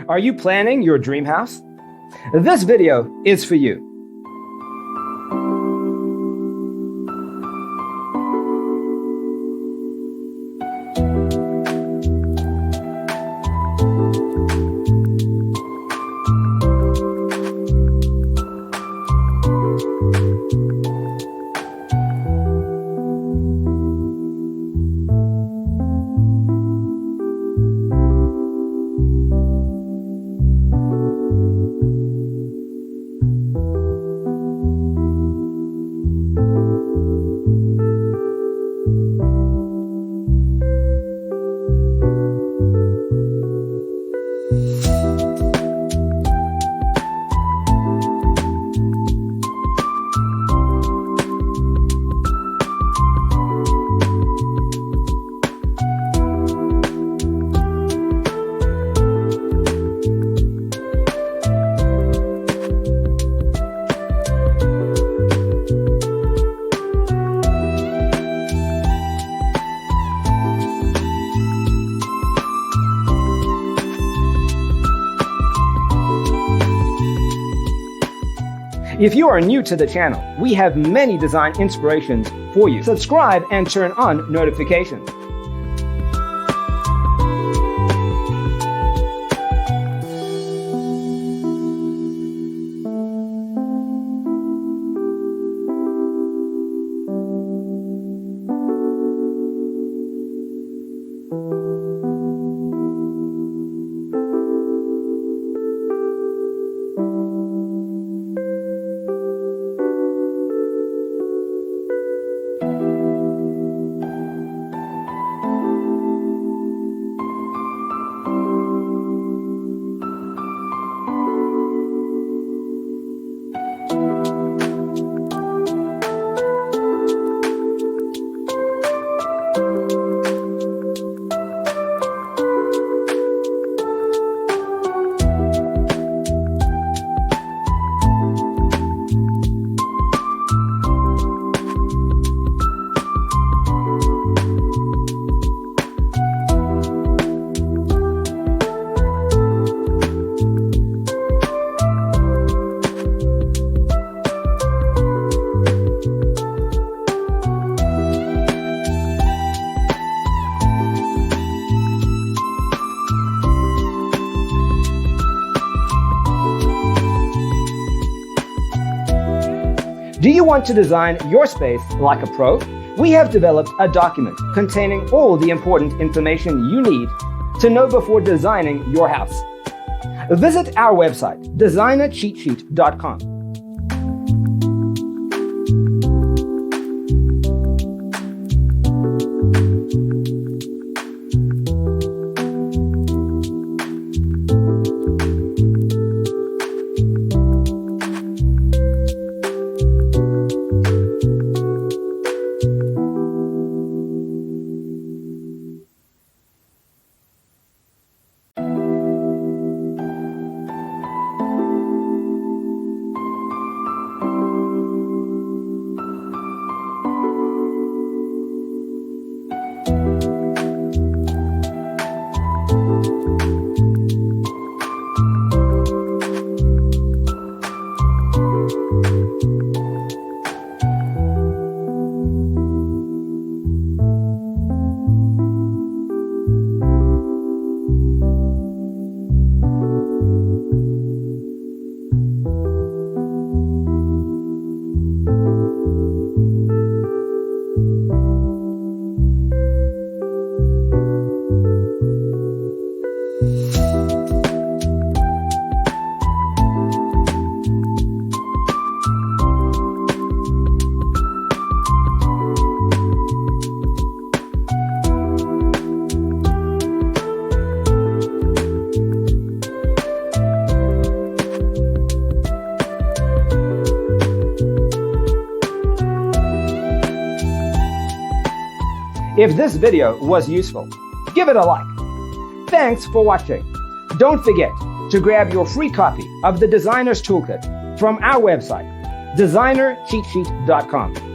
Are you planning your dream house? This video is for you. If you are new to the channel, we have many design inspirations for you. Subscribe and turn on notifications. Do you want to design your space like a pro? We have developed a document containing all the important information you need to know before designing your house. Visit our website, designercheatsheet.com. If this video was useful, give it a like. Thanks for watching. Don't forget to grab your free copy of the Designer's Toolkit from our website, designercheatsheet.com.